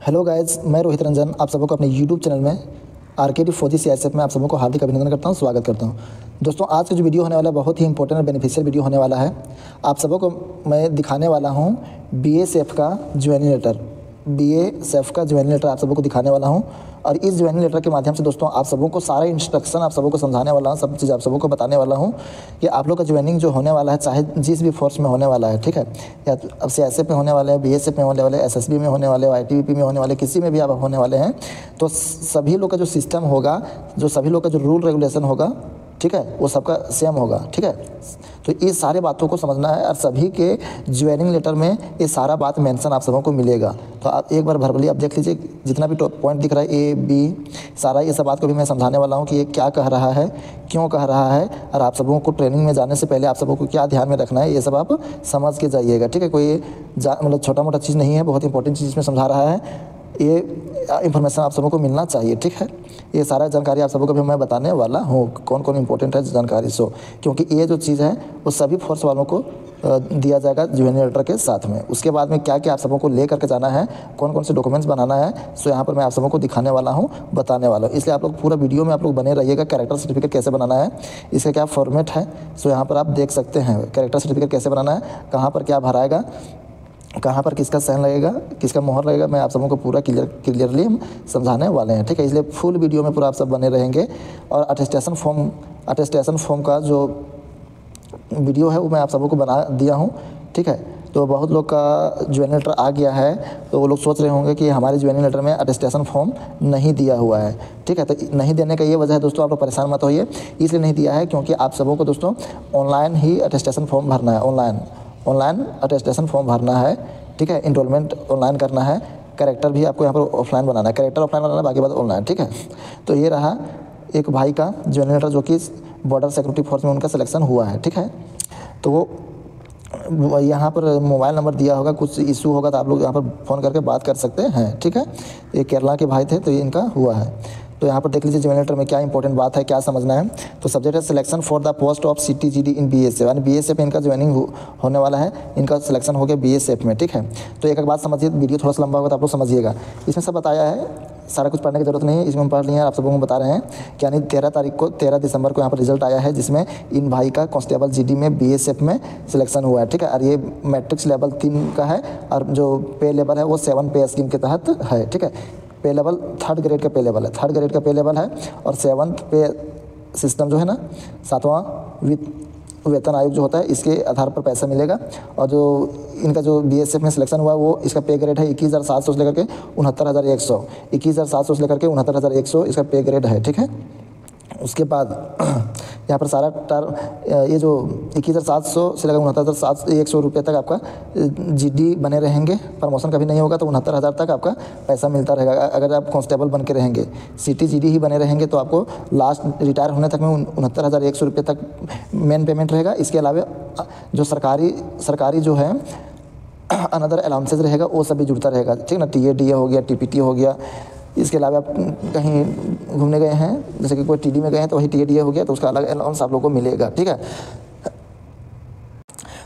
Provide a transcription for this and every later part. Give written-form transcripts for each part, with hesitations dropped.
Hello guys, मैं रोहित रंजन आप सबको अपने यूट्यूब चैनल में आरकेडी फौजी सीआईएसएफ में आप सबको को हार्दिक अभिनंदन करता हूं, स्वागत करता हूं। दोस्तों, आज का जो वीडियो होने वाला है बहुत ही इंपॉर्टेंट और बेनिफिशियल वीडियो होने वाला है। आप सबको मैं दिखाने वाला हूं बीएसएफ का ज्वाइनिंग लेटर। बीएसएफ का ज्वाइनिंग लेटर आप सबको दिखाने वाला हूं और इस ज्वाइनिंग लेटर के माध्यम से दोस्तों आप सबों को सारे इंस्ट्रक्शन आप सबों को समझाने वाला हूं, सब चीज़ आप सबों को बताने वाला हूं कि आप लोग का ज्वाइनिंग जो होने वाला है, चाहे जिस भी फोर्स में होने वाला है, ठीक है, या अब सीआईएसएफ में होने वाले हैं, बीएसएफ में होने वाले, एसएसबी में होने वाले, आईटीबीपी में होने वाले, किसी में भी आप होने वाले हैं, तो सभी लोग का जो सिस्टम होगा, जो सभी लोग का जो रूल रेगुलेशन होगा, ठीक है, वो सबका सेम होगा। ठीक है, तो ये सारे बातों को समझना है और सभी के ज्वाइनिंग लेटर में ये सारा बात मेंशन आप सबों को मिलेगा। तो आप एक बार भरभली आप देख लीजिए, जितना भी पॉइंट दिख रहा है ए बी, सारा ये सब बात को भी मैं समझाने वाला हूँ कि ये क्या कह रहा है, क्यों कह रहा है, और आप सबों को ट्रेनिंग में जाने से पहले आप सबों को क्या ध्यान में रखना है, ये सब आप समझ के जाइएगा। ठीक है, कोई मतलब छोटा मोटा चीज़ नहीं है, बहुत इंपॉर्टेंट चीज़ में समझा रहा है। ये इन्फॉर्मेशन आप सबों को मिलना चाहिए। ठीक है, ये सारा जानकारी आप सबों को भी मैं बताने वाला हूँ, कौन कौन इंपॉर्टेंट है जानकारी सो, क्योंकि ये जो चीज़ है वो सभी फोर्स वालों को दिया जाएगा ज्वाइनिंग लेटर के साथ में। उसके बाद में क्या क्या आप सबों को ले करके जाना है, कौन कौन से डॉक्यूमेंट्स बनाना है, सो यहाँ पर मैं आप सबों को दिखाने वाला हूँ, बताने वाला हूँ। इसलिए आप लोग पूरा वीडियो में आप लोग बने रहिएगा। कैरेक्टर सर्टिफिकेट कैसे बनाना है, इसका क्या फॉर्मेट है, सो यहाँ पर आप देख सकते हैं। कैरेक्टर सर्टिफिकेट कैसे बनाना है, कहाँ पर क्या भराएगा, कहाँ पर किसका साइन लगेगा, किसका मोहर लगेगा, मैं आप सबों को पूरा क्लियरली हम समझाने वाले हैं। ठीक है, इसलिए फुल वीडियो में पूरा आप सब बने रहेंगे। और अटेस्टेशन फॉर्म का जो वीडियो है वो मैं आप सबों को बना दिया हूँ। ठीक है, तो बहुत लोग का ज्वाइनिंग लेटर आ गया है, तो वो लोग सोच रहे होंगे कि हमारे ज्वाइनिंग लेटर में अटेस्टेशन फॉर्म नहीं दिया हुआ है। ठीक है, तो नहीं देने का ये वजह है दोस्तों, आप लोग परेशान मत होइए। इसलिए नहीं दिया है क्योंकि आप सबों को दोस्तों ऑनलाइन ही अटेस्टेशन फॉर्म भरना है, ऑनलाइन अटेस्टेशन फॉर्म भरना है। ठीक है, इनरोलमेंट ऑनलाइन करना है, कैरेक्टर भी आपको यहाँ पर ऑफलाइन बनाना है, कैरेक्टर ऑफलाइन बनाना है, बाकी बात ऑनलाइन। ठीक है, तो ये रहा एक भाई का ज्वाइनिंग लेटर जो कि बॉर्डर सिक्योरिटी फोर्स में उनका सिलेक्शन हुआ है। ठीक है, तो वो यहाँ पर मोबाइल नंबर दिया होगा, कुछ इशू होगा तो आप लोग यहाँ पर फ़ोन करके बात कर सकते हैं। ठीक है, ये केरला के भाई थे, तो ये इनका हुआ है। तो यहाँ पर देख लीजिए ज्वाइनिंग लेटर में क्या इंपॉर्टेंट बात है, क्या समझना है। तो सब्जेक्ट है selection for the post of CTGD in BSF, यानी बीएसएफ में इनका ज्वाइनिंग होने वाला है, इनका सिलेक्शन हो गया बीएसएफ में। ठीक है, तो एक बात समझिए, वीडियो थोड़ा सा लंबा होगा तो आप लोग समझिएगा। इसमें सब बताया है, सारा कुछ पढ़ने की जरूरत नहीं है, इसमें हम पढ़ लिए हैं, आप सबको हम बता रहे हैं कि यानी 13 दिसंबर को यहाँ पर रिजल्ट आया है, जिसमें इन भाई का कांस्टेबल जीडी में बीएसएफ में सिलेक्शन हुआ है। ठीक है, और ये मैट्रिक्स लेवल 3 का है और जो पे लेवल है वो 7 पे स्कीम के तहत है। ठीक है, पे लेवल 3rd ग्रेड का पे लेवल है, 3rd ग्रेड का पे लेवल है, और 7th पे सिस्टम जो है ना, 7वां वेतन आयोग जो होता है, इसके आधार पर पैसा मिलेगा। और जो इनका जो बीएसएफ में सिलेक्शन हुआ है वो इसका पे ग्रेड है 21,700 से लेकर के 69,100, 21,700 से लेकर के 69,100 इसका पे ग्रेड है। ठीक है, उसके बाद यहाँ पर सारा ये जो 21,700 से लेकर 69,100 रुपये तक आपका जीडी बने रहेंगे, प्रमोशन कभी नहीं होगा तो 69,000 तक आपका पैसा मिलता रहेगा। अगर आप कांस्टेबल बन के रहेंगे, सिटी जीडी ही बने रहेंगे, तो आपको लास्ट रिटायर होने तक में 69,100 रुपये तक मेन पेमेंट रहेगा। इसके अलावा जो सरकारी जो है अनदर अलाउंसेज रहेगा वो सब भी जुड़ता रहेगा। ठीक ना, टीए हो गया, टीपीटी हो गया। इसके अलावा आप कहीं घूमने गए हैं, जैसे कि कोई टीडी में गए हैं, तो वही टीए हो गया, तो उसका अलग अलाउंस आप लोगों को मिलेगा। ठीक है,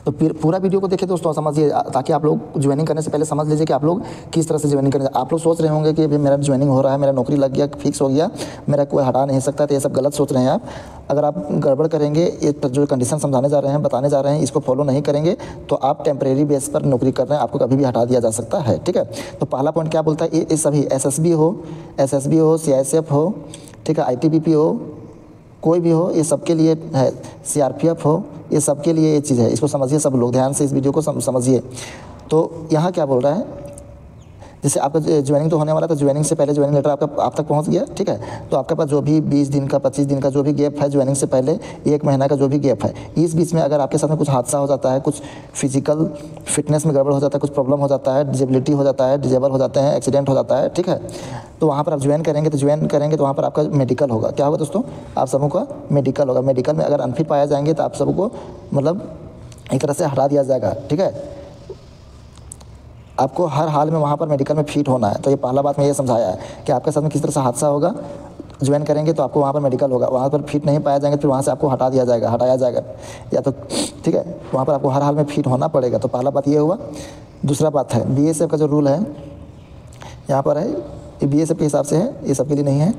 तो फिर पूरा वीडियो को देखिए दोस्तों, समझिए, ताकि आप लोग ज्वाइनिंग करने से पहले समझ लीजिए कि आप लोग किस तरह से ज्वाइनिंग करेंगे। आप लोग सोच रहे होंगे कि अभी मेरा ज्वाइनिंग हो रहा है, मेरा नौकरी लग गया, फिक्स हो गया, मेरा कोई हटा नहीं सकता, तो ये सब गलत सोच रहे हैं आप। अगर आप गड़बड़ करेंगे, ये जो कंडीशन समझाने जा रहे हैं, बताने जा रहे हैं, इसको फॉलो नहीं करेंगे, तो आप टेम्परेरी बेस पर नौकरी कर रहे हैं, आपको कभी भी हटा दिया जा सकता है। ठीक है, तो पहला पॉइंट क्या बोलता है, ये सभी एसएसबी हो, सीआईएसएफ हो, ठीक है, आईटीबीपी हो, कोई भी हो, ये सबके लिए है, सीआरपीएफ हो, ये सबके लिए ये चीज़ है। इसको समझिए, सब लोग ध्यान से इस वीडियो को समझिए। तो यहाँ क्या बोल रहा है, जैसे आपका ज्वाइनिंग तो होने वाला, तो ज्वाइनिंग से पहले ज्वाइनिंग लेटर आप तक पहुँच गया। ठीक है, तो आपके पास जो भी 20 दिन का, 25 दिन का जो भी गैप है, ज्वाइनिंग से पहले 1 महीना का जो भी गैप है, इस बीच में अगर आपके साथ में कुछ हादसा हो जाता है, कुछ फिजिकल फिटनेस में गड़बड़ हो जाता है, कुछ प्रॉब्लम हो जाता है, डिजेबिलिटी हो जाता है, डिजेबल हो जाते हैं, एक्सीडेंट हो जाता है, ठीक है, तो वहाँ पर आप ज्वाइन करेंगे तो वहाँ पर आपका मेडिकल होगा। क्या होगा दोस्तों, आप सबों का मेडिकल होगा। मेडिकल में अगर अनफिट पाया जाएंगे तो आप सबको मतलब एक तरह से हटा दिया जाएगा। ठीक है, आपको हर हाल में वहाँ पर मेडिकल में फिट होना है। तो ये पहला बात मैं ये समझाया है कि आपके साथ में किस तरह से हादसा होगा, ज्वाइन करेंगे तो आपको वहाँ पर मेडिकल होगा, वहाँ पर फिट नहीं पाया जाएंगे फिर वहाँ से आपको हटाया जाएगा या तो, ठीक है, वहाँ पर आपको हर हाल में फिट होना पड़ेगा। तो पहला बात ये हुआ। दूसरा बात है बीएसएफ का जो रूल है यहाँ पर है ये BSF के हिसाब से है, ये सबके लिए नहीं है।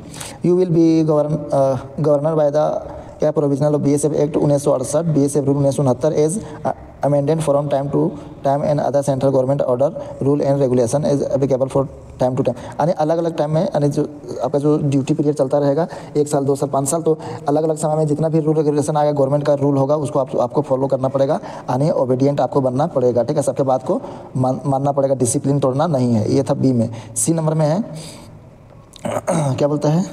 You will be governor by the क्या provisional of BSF act 1968, BSF rule 1969 as amended from time to time and other central government order rule and regulation is applicable for time to time. यानी अलग अलग time में, यानी जो आपका जो duty period चलता रहेगा 1 साल 2 साल 5 साल, तो अलग अलग समय में जितना भी रूल रेगुलेशन आएगा, गवर्नमेंट का रूल होगा, उसको आपको फॉलो करना पड़ेगा, यानी ओबीडियंट आपको बनना पड़ेगा, ठीक है। सबके बात को मानना पड़ेगा, डिसिप्लिन तोड़ना नहीं है। ये था बी में। सी नंबर में है क्या बोलता है,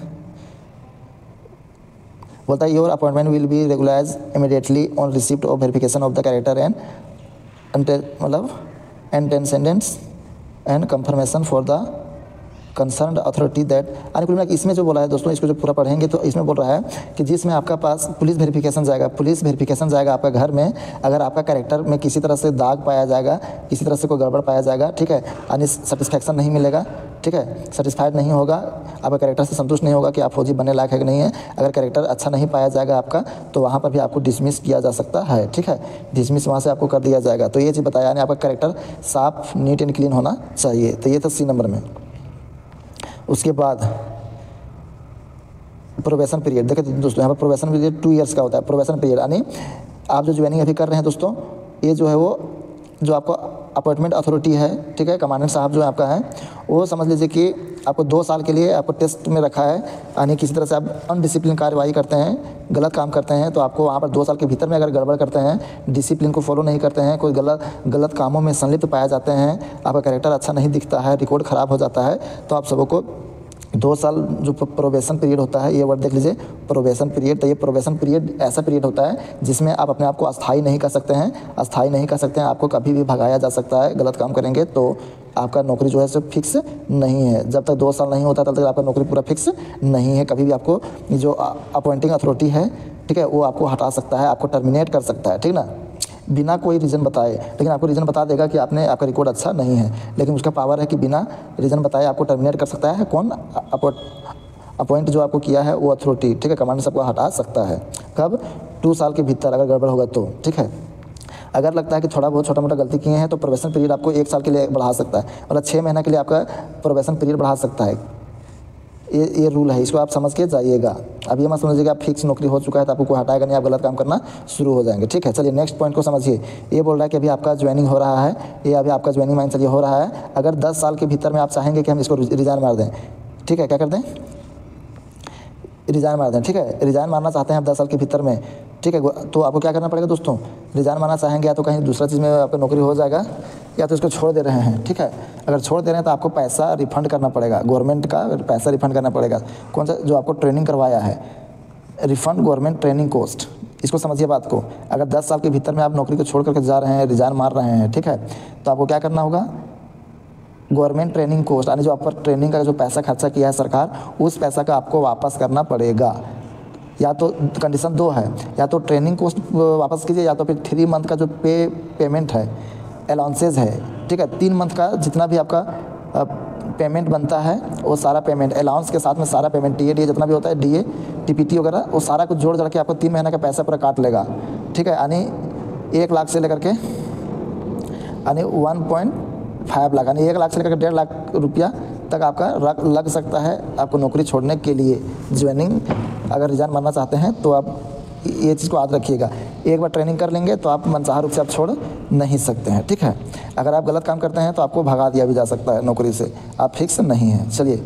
बोलता है your appointment will be regularise immediately on receipt of verification of the character and मतलब antecedents and confirmation for the concern authority that. कुल मिला इसमें जो बोला है दोस्तों, इसको जो पूरा पढ़ेंगे तो इसमें बोल रहा है कि जिसमें आपका पास पुलिस वेरिफिकेशन जाएगा आपका घर में, अगर आपका कैरेक्टर में किसी तरह से दाग पाया जाएगा, किसी तरह से कोई गड़बड़ पाया जाएगा, ठीक है, यानी सेटिस्फैक्शन नहीं मिलेगा, ठीक है, सेटिस्फाइड नहीं होगा, आपका कैरेक्टर से संतुष्ट नहीं होगा कि आप फौजी बनने लायक है कि नहीं है, अगर कैरेक्टर अच्छा नहीं पाया जाएगा आपका, तो वहाँ पर भी आपको डिसमिस किया जा सकता है, ठीक है, डिसमिस वहाँ से आपको कर दिया जाएगा। तो ये चीज़ बताया, यानी आपका कैरेक्टर साफ, नीट एंड क्लीन होना चाहिए। तो ये था सी नंबर में। उसके बाद प्रोबेशन पीरियड, देखिए दोस्तों यहाँ पर प्रोबेशन पीरियड 2 ईयर्स का होता है। प्रोबेशन पीरियड यानी आप जो ज्वाइनिंग अभी कर रहे हैं दोस्तों, ये जो है वो जो आपको अपॉइंटमेंट अथॉरिटी है, ठीक है, कमांडेंट साहब जो आपका है, वो समझ लीजिए कि आपको 2 साल के लिए आपको टेस्ट में रखा है, यानी किसी तरह से आप अनडिसिप्लिन कार्रवाई करते हैं, गलत काम करते हैं, तो आपको वहाँ पर 2 साल के भीतर में अगर गड़बड़ करते हैं, डिसिप्लिन को फॉलो नहीं करते हैं, कोई गलत कामों में संलिप्त पाए जाते हैं, आपका कैरेक्टर अच्छा नहीं दिखता है, रिकॉर्ड ख़राब हो जाता है, तो आप सबको 2 साल जो प्रोबेशन पीरियड होता है, ये वर्ड देख लीजिए, प्रोबेशन पीरियड। तो ये प्रोबेशन पीरियड ऐसा पीरियड होता है जिसमें आप अपने आप को अस्थायी नहीं कर सकते हैं, आपको कभी भी भगाया जा सकता है, गलत काम करेंगे तो आपका नौकरी जो है सो फिक्स नहीं है। जब तक 2 साल नहीं होता तब तक आपका नौकरी पूरा फिक्स नहीं है। कभी भी आपको जो अपॉइंटिंग अथॉरिटी है, ठीक है, वो आपको हटा सकता है, आपको टर्मिनेट कर सकता है, ठीक ना, बिना कोई रीज़न बताए। लेकिन आपको रीज़न बता देगा कि आपका रिकॉर्ड अच्छा नहीं है, लेकिन उसका पावर है कि बिना रीज़न बताए आपको टर्मिनेट कर सकता है। कौन? अपॉइंट जो आपको किया है वो अथॉरिटी, ठीक है, कमांड सबको हटा सकता है। कब? 2 साल के भीतर अगर गड़बड़ होगा तो, ठीक है। अगर लगता है कि थोड़ा बहुत छोटा मोटा गलती किए हैं तो प्रोबेशन पीरियड आपको 1 साल के लिए बढ़ा सकता है, मतलब 6 महीने के लिए आपका प्रोबेशन पीरियड बढ़ा सकता है। ये रूल है, इसको आप समझ के जाइएगा। अब ये मत समझिएगा आप फिक्स नौकरी हो चुका है तो आपको कोई हटाएगा नहीं, आप गलत काम करना शुरू हो जाएंगे, ठीक है। चलिए नेक्स्ट पॉइंट को समझिए। ये बोल रहा है कि अभी आपका ज्वाइनिंग हो रहा है, ये अभी आपका ज्वाइनिंग मान चलिए हो रहा है। अगर 10 साल के भीतर में आप चाहेंगे कि हम इसको रिज़ाइन मार दें, ठीक है, क्या कर दें? रिज़ाइन मार दें, ठीक है, रिज़ाइन मारना चाहते हैं आप 10 साल के भीतर में, ठीक है, तो आपको क्या करना पड़ेगा दोस्तों? रिज़ाइन मारना चाहेंगे या तो कहीं दूसरा चीज़ में आपका नौकरी हो जाएगा, या तो इसको छोड़ दे रहे हैं, ठीक है। अगर छोड़ दे रहे हैं तो आपको पैसा रिफंड करना पड़ेगा, गवर्नमेंट का पैसा रिफंड करना पड़ेगा। कौन सा? जो आपको ट्रेनिंग करवाया है, रिफंड गवर्नमेंट ट्रेनिंग कॉस्ट। इसको समझिए बात को। अगर 10 साल के भीतर में आप नौकरी को छोड़ करके जा रहे हैं, रिज़ाइन मार रहे हैं, ठीक है, तो आपको क्या करना होगा? गवर्नमेंट ट्रेनिंग कॉस्ट, यानी जो आप पर ट्रेनिंग का जो पैसा खर्चा किया है सरकार, उस पैसा का आपको वापस करना पड़ेगा। या तो कंडीशन 2 है, या तो ट्रेनिंग कॉस्ट वापस कीजिए, या तो फिर 3 मंथ का जो पेमेंट है, अलाउंसेज है, ठीक है, 3 मंथ का जितना भी आपका पेमेंट बनता है वो सारा पेमेंट अलाउंस के साथ में सारा पेमेंट, डी ए जितना भी होता है, DA TPT वगैरह, वो सारा कुछ जोड़ के आपको 3 महीने का पैसा पूरा काट लेगा, ठीक है। यानी 1 लाख से लेकर के यानी 1.5 लाख, यानी 1 लाख से लेकर के 1.5 लाख रुपया तक आपका लग सकता है आपको नौकरी छोड़ने के लिए। ज्वाइनिंग अगर रिज़ाइन मारना चाहते हैं तो आप ये चीज़ को याद रखिएगा। एक बार ट्रेनिंग कर लेंगे तो आप मनचाहा रूप से आप छोड़ नहीं सकते हैं, ठीक है। अगर आप गलत काम करते हैं तो आपको भगा दिया भी जा सकता है नौकरी से, आप फिक्स नहीं हैं। चलिए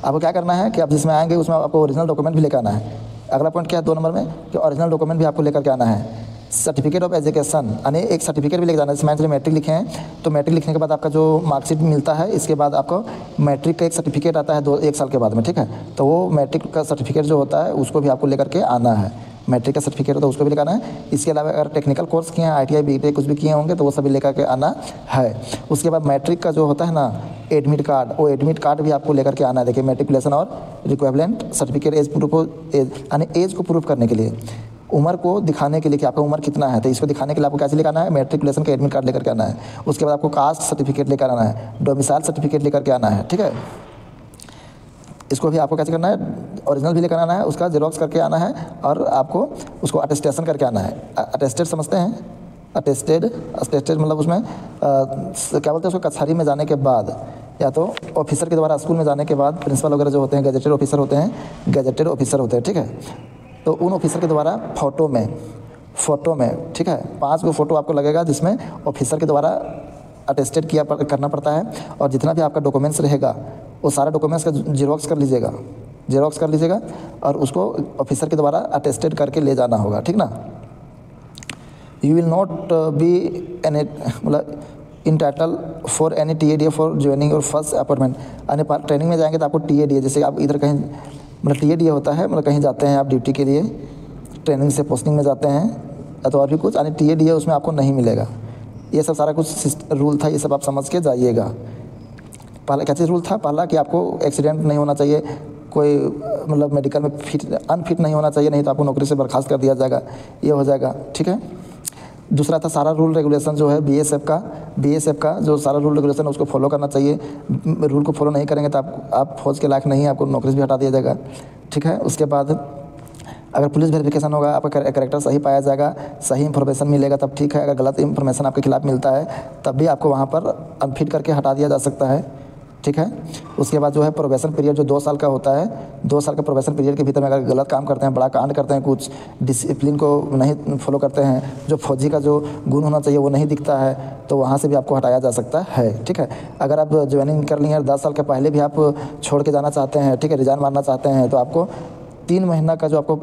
आपको क्या करना है कि आप जिसमें आएंगे उसमें आपको ओरिजिनल डॉक्यूमेंट भी लेकर आना है। अगला पॉइंट क्या है 2 नंबर में, कि ओरिजिनल डॉक्यूमेंट भी आपको लेकर के आना है। सर्टिफिकेट ऑफ एजुकेशन, यानी एक सर्टिफिकेट भी लेकर जाना है। जैसे मान लीजिए मैट्रिक लिखे हैं तो मैट्रिक लिखने के बाद आपका जो मार्कशीट मिलता है, इसके बाद आपको मैट्रिक का एक सर्टिफिकेट आता है 1 साल के बाद में, ठीक है। तो वो मैट्रिक का सर्टिफिकेट जो होता है उसको भी आपको लेकर के आना है। मैट्रिक का सर्टिफिकेट होता है उसको भी लेकर आना है। इसके अलावा अगर टेक्निकल कोर्स किए हैं, ITI BTech कुछ भी किए होंगे तो वो सभी लेकर के आना है। उसके बाद मैट्रिक का जो होता है ना एडमिट कार्ड, वो एडमिट कार्ड भी आपको लेकर के आना है। देखिए मैट्रिकुलेशन और रिक्वायरमेंट सर्टिफिकेट, एज प्रूफ, यानी एज को प्रूफ करने के लिए, उम्र को दिखाने के लिए कि आपका उम्र कितना है, तो इसको दिखाने के लिए आपको कैसे लेकर आना है? मैट्रिकुलेशन का एडमिट कार्ड लेकर के आना है। उसके बाद आपको कास्ट सर्टिफिकेट लेकर आना है, डोमिसाइल सर्टिफिकेट लेकर के आना है, ठीक है। इसको भी आपको कैसे करना है? ओरिजिनल भी लेकर आना है, उसका जेरोक्स करके आना है और आपको उसको अटेस्टेशन करके आना है। अटेस्टेड समझते हैं? अटेस्टेड अटेस्टेड मतलब उसमें क्या बोलते हैं उसको, कचहरी में जाने के बाद या तो ऑफिसर के द्वारा स्कूल में जाने के बाद प्रिंसिपल वगैरह जो होते हैं गैजेटेड ऑफिसर होते हैं, गैजेटेड ऑफिसर होते हैं, ठीक है। तो उन ऑफिसर के द्वारा फ़ोटो में, ठीक है, 5 गो फ़ोटो आपको लगेगा जिसमें ऑफिसर के द्वारा अटेस्टेड करना पड़ता है। और जितना भी आपका डॉक्यूमेंट्स रहेगा वो सारा डॉक्यूमेंट्स का जेरोक्स कर लीजिएगा और उसको ऑफिसर के द्वारा अटेस्टेड करके ले जाना होगा, ठीक ना। You will not be any मतलब entitled for any TADA for joining और फर्स्ट अपॉइंटमेंट। यानी ट्रेनिंग में जाएंगे तो आपको TADA, जैसे आप इधर कहीं मतलब TADA होता है, मतलब कहीं जाते हैं आप ड्यूटी के लिए, ट्रेनिंग से पोस्टिंग में जाते हैं तो और भी कुछ, यानी TADA उसमें आपको नहीं मिलेगा। ये सब सारा कुछ रूल था, ये सब आप समझ के जाइएगा। पहला क्या चीज़ रूल था, पहला कि आपको एक्सीडेंट नहीं होना चाहिए, कोई मतलब मेडिकल में अनफिट नहीं होना चाहिए, नहीं तो आपको नौकरी से बर्खास्त कर दिया जाएगा, ये हो जाएगा, ठीक है। दूसरा था सारा रूल रेगुलेशन जो है BSF का जो सारा रूल रेगुलेशन है उसको फॉलो करना चाहिए। रूल को फॉलो नहीं करेंगे तो आप फौज के लायक नहीं है, आपको नौकरी से भी हटा दिया जाएगा, ठीक है। उसके बाद अगर पुलिस वेरिफिकेशन होगा, आपका कैरेक्टर सही पाया जाएगा, सही इन्फॉर्मेशन मिलेगा तब ठीक है। अगर गलत इन्फॉर्मेशन आपके खिलाफ मिलता है तब भी आपको वहाँ पर अनफिट करके हटा दिया जा सकता है, ठीक है। उसके बाद जो है प्रोबेशन पीरियड जो 2 साल का होता है, 2 साल के प्रोबेशन पीरियड के भीतर में अगर गलत काम करते हैं, बड़ा कांड करते हैं, कुछ डिसिप्लिन को नहीं फॉलो करते हैं, जो फौजी का जो गुण होना चाहिए वो नहीं दिखता है, तो वहाँ से भी आपको हटाया जा सकता है, ठीक है। अगर आप ज्वाइनिंग कर लिए 10 साल के पहले भी आप छोड़ के जाना चाहते हैं, ठीक है, रिजाइन मारना चाहते हैं, तो आपको 3 महीना का जो आपको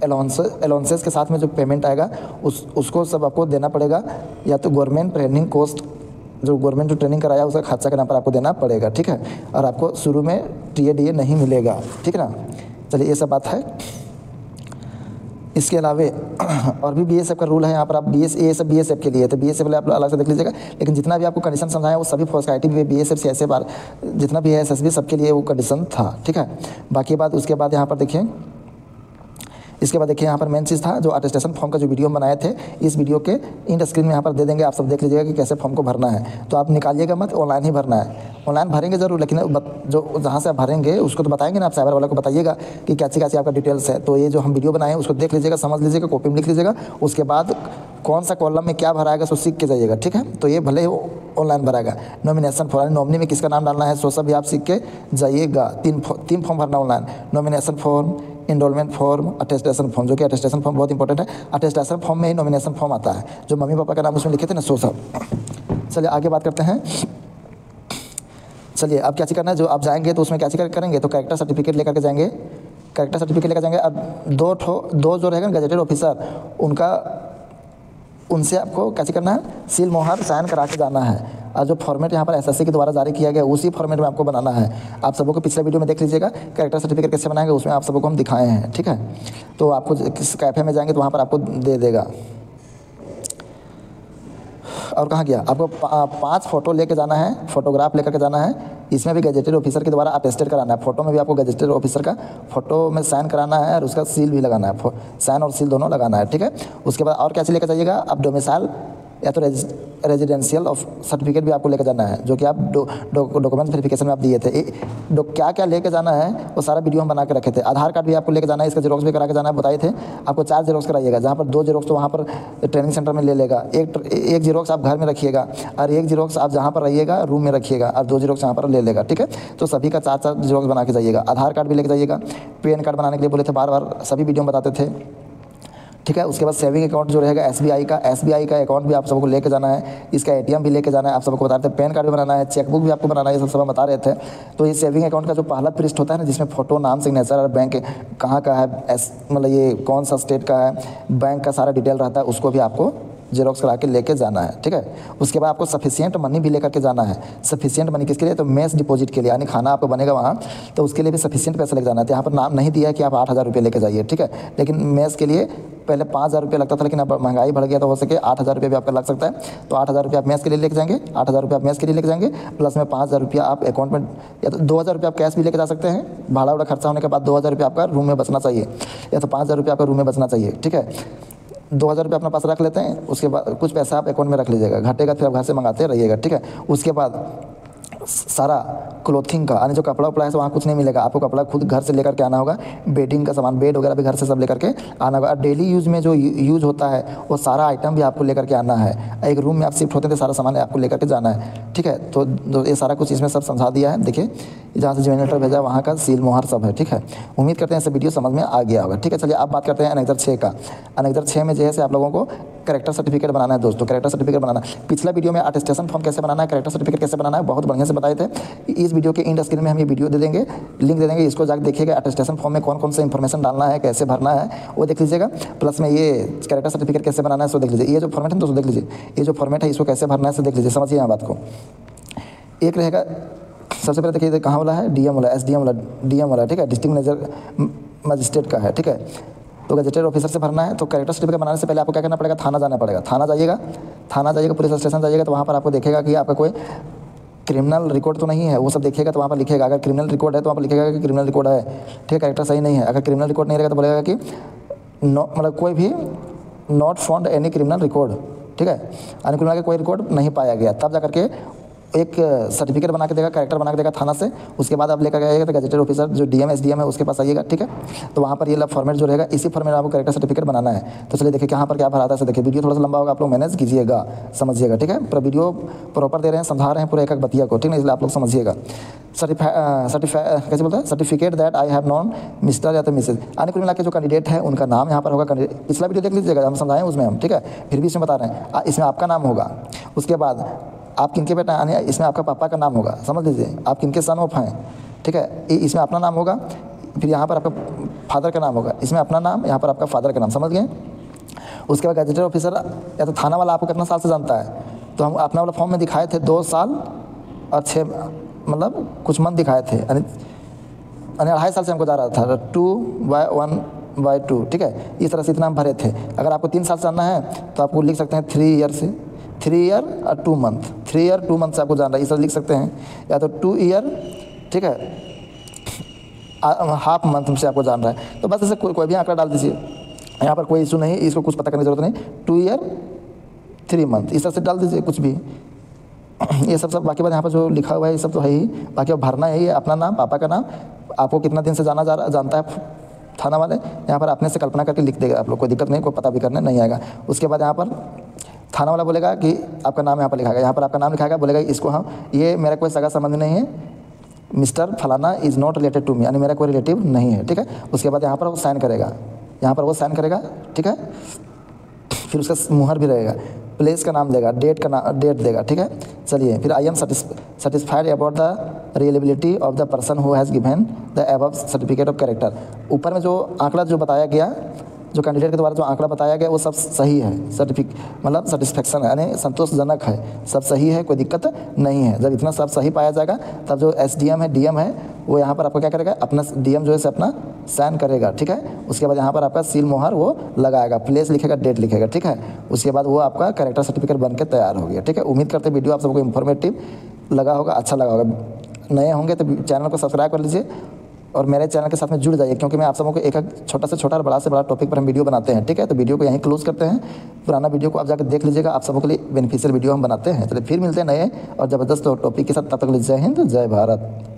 अलाउंसेस के साथ में जो पेमेंट आएगा उसको सब आपको देना पड़ेगा, या तो गवर्नमेंट ट्रेनिंग कॉस्ट जो गवर्नमेंट जो ट्रेनिंग कराया उसका खर्चा के नाम पर आपको देना पड़ेगा, ठीक है। और आपको शुरू में TADA नहीं मिलेगा, ठीक है ना। चलिए ये सब बात है। इसके अलावे और भी BSF का रूल है यहाँ पर, आप ये सब BSF के लिए, तो BSF वाले आप अलग से देख लीजिएगा। लेकिन जितना भी आपको कंडीशन समझाया वो सभी फौज का ITBP BSF CSF जितना भी है SSB सबके लिए वो कंडीशन था, ठीक है। बाकी बात उसके बाद यहाँ पर देखिए, इसके बाद देखिए यहाँ पर मेन चीज़ था जो अटेस्टेशन फॉर्म का जो वीडियो हम बनाए थे, इस वीडियो के इंड स्क्रीन में यहाँ पर दे देंगे, आप सब देख लीजिएगा कि कैसे फॉर्म को भरना है। तो आप निकालिएगा मत, ऑनलाइन ही भरना है। ऑनलाइन भरेंगे ज़रूर, लेकिन जो जहाँ से आप भरेंगे उसको तो बताएंगे ना, आप साइबर वाले को बताइएगा कि कैसी आपका डिटेल्स है। तो ये जो हम वीडियो बनाए हैं उसको देख लीजिएगा, समझ लीजिएगा, कॉपी में लिख लीजिएगा, उसके बाद कौन सा कॉलम में क्या भराएगा सो सीख के जाइएगा, ठीक है। तो ये भले ही ऑनलाइन भराएगा। नॉमिनेशन फॉर्म, नॉमिनी में किसका नाम डालना है सो सब भी आप सीख के जाइएगा। 3 फॉर्म भरना online, nomination form, enrolment form, attestation form, जो कि अटेस्टेशन फॉर्म बहुत इंपॉर्टेंट है। अटेस्टेशन फॉर्म में ही नॉमिनेशन फॉर्म आता है, जो मम्मी पापा का नाम उसमें लिखे थे ना सो सब। चलिए आगे बात करते हैं। चलिए अब क्या चीज़ करना है, जो आप जाएंगे तो उसमें क्या चीज़ करेंगे, तो कैरेक्टर सर्टिफिकेट लेकर के जाएंगे, कैरेक्टर सर्टिफिकेट लेकर जाएंगे। अब दो जो रहेगा गजेटेड ऑफिसर, उनसे आपको क्या चीज़ करना है, सील मोहर साइन करा के जाना है। और जो फॉर्मेट यहाँ पर SSC के द्वारा जारी किया गया उसी फॉर्मेट में आपको बनाना है। आप सबको पिछले वीडियो में देख लीजिएगा कैरेक्टर सर्टिफिकेट कैसे बनाएंगे, उसमें आप सबको हम दिखाए हैं, ठीक है। तो आपको किस कैफ़े में जाएंगे तो वहाँ पर आपको दे देगा। और कहाँ गया, आपको 5 फ़ोटो लेके जाना है, फोटोग्राफ लेकर के जाना है। इसमें भी गजेटेड ऑफिसर के द्वारा अटेस्टेड कराना है। फोटो में भी आपको गजेटेड ऑफिसर का फोटो में साइन कराना है और उसका सील भी लगाना है, साइन और सील दोनों लगाना है, ठीक है। उसके बाद और क्या चीज़ लेकर जाइएगा, आप डोमिसाइल या तो रेजिडेंशियल ऑफ सर्टिफिकेट भी आपको लेकर जाना है, जो कि आप डॉक्यूमेंट वेरिफिकेशन में आप दिए थे। क्या क्या लेके जाना है वो सारा वीडियो हम बना के रखे थे। आधार कार्ड भी आपको लेकर जाना है, इसका जेरोक्स भी करा के जाना है, बताए थे आपको 4 जेरोक्स कराइएगा, जहाँ पर 2 जेरोक्स तो वहाँ पर ट्रेनिंग सेंटर में ले लेगा, एक जेरोक्स आप घर में रखिएगा और एक जेरोक्स आप जहाँ पर रहिएगा रूम में रखिएगा और 2 जेरोक्स यहाँ पर ले लेगा, ठीक है। तो सभी का 4 जेरोक्स बना के जाइएगा। आधार कार्ड भी लेकर जाइएगा, पैन कार्ड बनाने के लिए बोले थे, बार बार सभी वीडियो में बताते थे, ठीक है। उसके बाद सेविंग अकाउंट जो रहेगा SBI का अकाउंट भी आप सबको लेके जाना है, इसका ATM भी लेके जाना है, आप सबको बता रहे थे। पैन कार्ड भी बनाना है, चेकबुक भी आपको बनाना है, ये सब हम बता रहे थे। तो ये सेविंग अकाउंट का जो पहला पृष्ठ होता है ना, जिसमें फोटो, नाम, सिग्नेचर और बैंक कहाँ का है, मतलब ये कौन सा स्टेट का है, बैंक का सारा डिटेल रहता है, उसको भी आपको जेरोक्स करा के लेके जाना है, ठीक है। उसके बाद आपको सफिशिएंट मनी भी लेकर के जाना है। सफिशिएंट मनी किसके लिए, तो मेस डिपॉजिट के लिए, यानी खाना आपको बनेगा वहाँ, तो उसके लिए भी सफिशिएंट पैसा लेके जाना है। तो यहाँ पर नाम नहीं दिया है कि आप 8,000 रुपये लेके जाइए, ठीक है। लेकिन मेस के लिए पहले 5,000 रुपये लगता था, लेकिन अब महंगाई बढ़ गया तो हो सके 8,000 रुपये भी आपका लग सकता है। तो 8,000 रुपये आप मेस के लिए लेके जाएंगे, 8,000 रुपये आप मेस के लिए लेके जाएंगे, प्लस में 5,000 रुपया आप अकाउंट में, या तो 2,000 रुपये आप कैश भी लेके जा सकते हैं। भाड़ा वाड़ा खर्चा होने के बाद 2,000 रुपये आपका रूम में बचना चाहिए, या तो 5,000 रुपये आपका रूम में बचना चाहिए, ठीक है। 2,000 रुपये अपना पास रख लेते हैं, उसके बाद कुछ पैसा आप अकाउंट में रख लीजिएगा, घटेगा फिर आप घर से मंगाते रहिएगा, ठीक है। उसके बाद सारा क्लोथिंग का, यानी जो कपड़ा उपड़ा है वहाँ कुछ नहीं मिलेगा, आपको कपड़ा खुद घर से लेकर के आना होगा। बेडिंग का सामान, बेड वगैरह भी घर से सब लेकर के आना होगा। डेली यूज़ में जो यूज़ होता है वो सारा आइटम भी आपको लेकर के आना है। एक रूम में आप शिफ्ट होते हैं तो सारा सामान आपको लेकर के जाना है, ठीक है। तो ये सारा कुछ इसमें सब समझा दिया है। देखिए जहाँ से जनरेटर भेजा है वहाँ का सील मोहर सब है, ठीक है। उम्मीद करते हैं ऐसे वीडियो समझ में आ गया होगा, ठीक है। चलिए अब बात करते हैं एनेक्सर 6 का। एनेक्सर 6 में जो है आप लोगों को कैरेक्टर सर्टिफिकेट बनाना है दोस्तों, कैरेक्टर सर्टिफिकेट बनाना। पिछला वीडियो में अटेस्टेशन फॉर्म कैसे बनाना है, कैरेक्टर सर्टिफिकेट कैसे बनाना है, बहुत बढ़िया से बताए थे। इस वीडियो के इंड स्क्रीन में हम ये वीडियो दे देंगे, लिंक दे देंगे, इसको जाकर देखिएगा। अटेस्टेशन फॉर्म में कौन कौन सा इंफॉर्मेशन डालना है, कैसे भरना है वो देख लीजिएगा। प्लस में ये कैरेक्टर सर्टिफिकेट कैसे बनाना है सो देख लीजिए। ये जो फॉर्मेट है दोस्तों देख लीजिए, ये जो फॉर्मेट है इसको कैसे भरना है सो देख लीजिए, समझिए यहाँ बात को। एक रहेगा सबसे पहले देखिए कहाँ वाला है, डीएम वाला, एसडीएम वाला, डीएम वाला, ठीक है, डिस्ट्रिक्ट मजिस्ट्रेट का है, ठीक है। तो गजेटेड ऑफिसर से भरना है। तो कैरेक्टर सर्टिफिकेट बनाने से पहले आपको क्या करना पड़ेगा, थाना जाना पड़ेगा। थाना जाइएगा पुलिस स्टेशन जाइएगा, तो वहाँ पर आपको देखेगा कि आपका कोई क्रिमिनल रिकॉर्ड तो नहीं है, वो सब देखिएगा। तो वहाँ पर लिखेगा अगर क्रिमिनल रिकॉर्ड है तो वहाँ पर लिखेगा कि क्रिमिनल रिकॉर्ड है, ठीक है, कैरेक्टर सही नहीं है। अगर क्रिमिनल रिकॉर्ड नहीं रहेगा तो बोलेगा कि मतलब कोई भी not found any criminal record, ठीक है, यानी क्रिमिनल का कोई रिकॉर्ड नहीं पाया गया। तब जा करके एक सर्टिफिकेट बना के देगा, कैरेक्टर बना के देगा थाना से। उसके बाद आप लेकर आइएगा तो गजेटेड ऑफिसर जो डीएम एसडीएम है उसके पास आइएगा, ठीक है। तो वहाँ पर ये फॉर्मेट जो रहेगा इसी फॉर्मेट में आपको कैरेक्टर सर्टिफिकेट बनाना है। तो चलिए देखिए कहाँ पर क्या भराता है। देखिए वीडियो थोड़ा सा लंबा होगा, आप लोग मैनेज कीजिएगा, समझिएगा, ठीक है। पूरा वीडियो प्रॉपर दे रहे हैं, समझा रहे हैं पूरे एक बतिया को, ठीक है, इसलिए आप लोग समझिएगा। कैसे बोलते हैं, certificate that I have non mister या तो मिसेज, यानी कुल मिला के जो कैंडिडेट है उनका नाम यहाँ पर होगा। पिछला वीडियो देख लीजिएगा, हम समझाएं उसमें हम, ठीक है, फिर भी इसमें बता रहे हैं। इसमें आपका नाम होगा, उसके बाद आप किनके बेटा, यानी इसमें आपका पापा का नाम होगा, समझ लीजिए आप किनके सन ऑफ हैं, ठीक है। इसमें अपना नाम होगा, फिर यहाँ पर आपका फादर का नाम होगा, इसमें अपना नाम, यहाँ पर आपका फादर का नाम, समझ गए। उसके बाद गजेटेड ऑफिसर या तो थाना वाला आपको कितना साल से जानता है, तो हम अपना वाला फॉर्म में दिखाए थे 2 साल और 6 मतलब कुछ मंथ दिखाए थे, यानी 2.5 साल से हमको जा रहा था 2/1/2, ठीक है। इस तरह से इतना हम भरे थे। अगर आपको 3 साल से जानना है तो आपको लिख सकते हैं 3 ईयर से, 3 ईयर और 2 मंथ, 3 ईयर 2 मंथ से आपको जानना है, इस तरह लिख सकते हैं। या तो 2 ईयर, ठीक है, हाफ मंथ से आपको जान रहा है, तो बस इसे कोई भी आंकड़ा डाल दीजिए, यहाँ पर कोई इशू नहीं, इसको कुछ पता करने की जरूरत नहीं। 2 ईयर 3 मंथ इस तरह से डाल दीजिए कुछ भी। ये सब बाकी बात यहाँ पर जो लिखा हुआ है ये सब तो है ही, बाकी अब भरना है ये अपना नाम, पापा का नाम, आपको कितना दिन से जानता है थाना वाले, यहाँ पर अपने से कल्पना करके लिख देगा, आप लोग कोई दिक्कत नहीं, कोई पता भी करने नहीं आएगा। उसके बाद यहाँ पर थाना वाला बोलेगा कि आपका नाम यहाँ पर लिखाएगा, यहाँ पर आपका नाम लिखाएगा, बोलेगा इसको हम, ये मेरा कोई सगा संबंध नहीं है, मिस्टर फलाना is not related to me, यानी मेरा कोई रिलेटिव नहीं है, ठीक है। उसके बाद यहाँ पर वो साइन करेगा, यहाँ पर वो साइन करेगा, ठीक है। फिर उसका मुहर भी रहेगा, प्लेस का नाम देगा, डेट देगा, ठीक है। चलिए फिर I am satisfied about the reliability of the person who has given the above certificate of character. ऊपर में जो आंकड़ा जो बताया गया, जो कैंडिडेट के द्वारा जो आंकड़ा बताया गया वो सब सही है, मतलब सेटिस्फेक्शन है, यानी संतोषजनक है, सब सही है, कोई दिक्कत नहीं है। जब इतना सब सही पाया जाएगा तब जो एसडीएम है, डीएम है, वो यहाँ पर आपको क्या करेगा, अपना डीएम जो है अपना साइन करेगा, ठीक है। उसके बाद यहाँ पर आपका सील मोहर वो लगाएगा, प्लेस लिखेगा, डेट लिखेगा, ठीक है। उसके बाद वो आपका कैरेक्टर सर्टिफिकेट बन के तैयार हो गया, ठीक है। उम्मीद करते वीडियो आप सबको इन्फॉर्मेटिव लगा होगा, अच्छा लगा होगा। नए होंगे तो चैनल को सब्सक्राइब कर लीजिए और मेरे चैनल के साथ में जुड़ जाइए, क्योंकि मैं आप सबको एक छोटा से छोटा और बड़ा से बड़ा टॉपिक पर हम वीडियो बनाते हैं, ठीक है। तो वीडियो को यहीं क्लोज करते हैं, पुराना वीडियो को आप जाकर देख लीजिएगा, आप सबके लिए बेनिफिशियल वीडियो हम बनाते हैं। चलिए फिर मिलते हैं नए और ज़बरदस्त टॉपिक के साथ, तब तक जय हिंद, जय भारत।